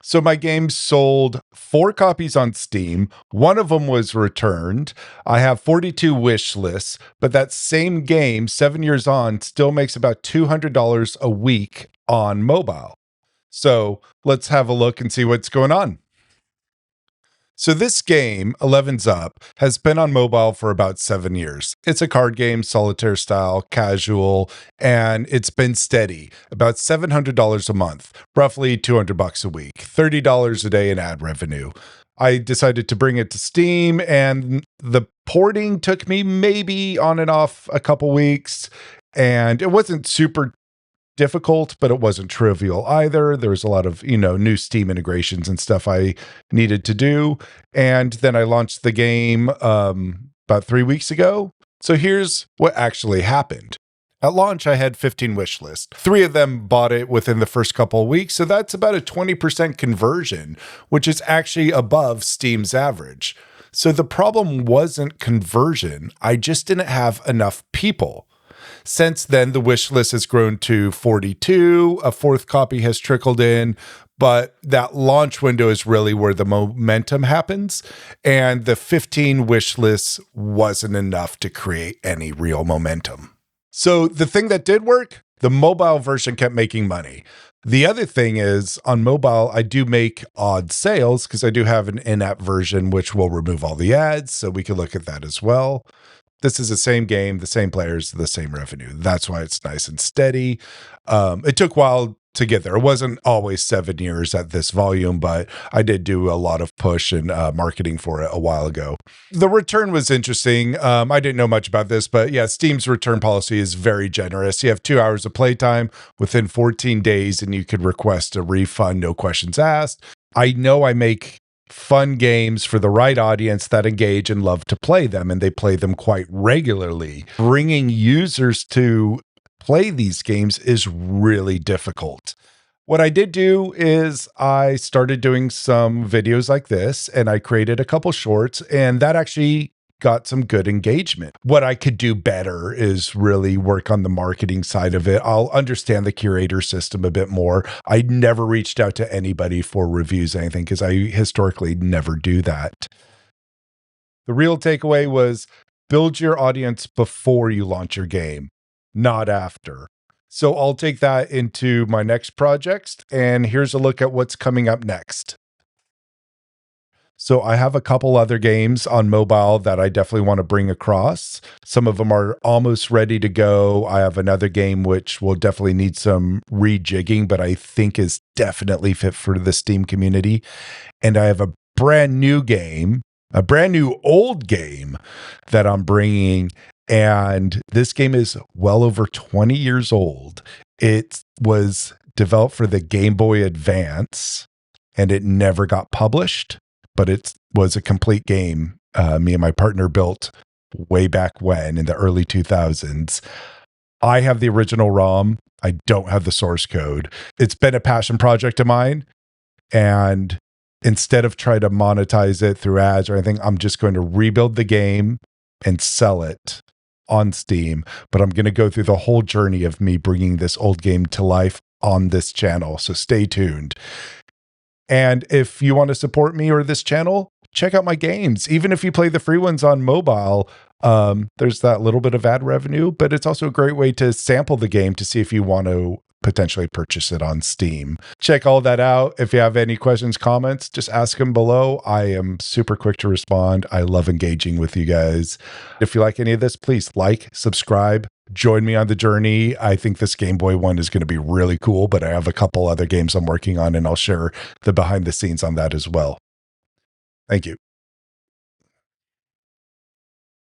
So my game sold 4 copies on Steam. One of them was returned. I have 42 wish lists, but that same game, 7 years on, still makes about $200 a week on mobile. So let's have a look and see what's going on. So this game, 11's Up, has been on mobile for about 7 years. It's a card game, solitaire style, casual, and it's been steady, about $700 a month, roughly $200 a week, $30 a day in ad revenue. I decided to bring it to Steam, and the porting took me maybe on and off a couple weeks, and it wasn't super difficult, but it wasn't trivial either. There was a lot of, new Steam integrations and stuff I needed to do. And then I launched the game about 3 weeks ago. So here's what actually happened. At launch, I had 15 wish lists. 3 of them bought it within the first couple of weeks. So that's about a 20% conversion, which is actually above Steam's average. So the problem wasn't conversion. I just didn't have enough people. Since then, the wish list has grown to 42. A 4th copy has trickled in, but that launch window is really where the momentum happens. And the 15 wish lists wasn't enough to create any real momentum. So the thing that did work, the mobile version kept making money. The other thing is on mobile, I do make odd sales because I do have an in-app version, which will remove all the ads. So we can look at that as well. This is the same game, the same players, the same revenue. That's why it's nice and steady. It took a while to get there. It wasn't always 7 years at this volume, but I did do a lot of push and marketing for it a while ago. The return was interesting. I didn't know much about this, but yeah, Steam's return policy is very generous. You have 2 hours of playtime within 14 days, and you could request a refund, no questions asked. I know I make fun games for the right audience that engage and love to play them, and they play them quite regularly. Bringing users to play these games is really difficult. What I did do is I started doing some videos like this, and I created a couple shorts, and that actually got some good engagement. What I could do better is really work on the marketing side of it. I'll understand the curator system a bit more. I never reached out to anybody for reviews or anything because I historically never do that. The real takeaway was build your audience before you launch your game, not after. So I'll take that into my next projects, and here's a look at what's coming up next. So I have a couple other games on mobile that I definitely want to bring across. Some of them are almost ready to go. I have another game which will definitely need some rejigging, but I think is definitely fit for the Steam community. And I have a brand new game, a brand new old game that I'm bringing. And this game is well over 20 years old. It was developed for the Game Boy Advance, and it never got published. But it was a complete game me and my partner built way back when in the early 2000s. I have the original ROM. I don't have the source code. It's been a passion project of mine. And instead of trying to monetize it through ads or anything, I'm just going to rebuild the game and sell it on Steam. But I'm going to go through the whole journey of me bringing this old game to life on this channel. So stay tuned. And if you want to support me or this channel, check out my games. Even if you play the free ones on mobile, there's that little bit of ad revenue, but it's also a great way to sample the game to see if you want to potentially purchase it on Steam. Check all that out. If you have any questions, comments, just ask them below. I am super quick to respond. I love engaging with you guys. If you like any of this, please like, subscribe, join me on the journey. I think this Game Boy one is going to be really cool, but I have a couple other games I'm working on, and I'll share the behind the scenes on that as well. Thank you.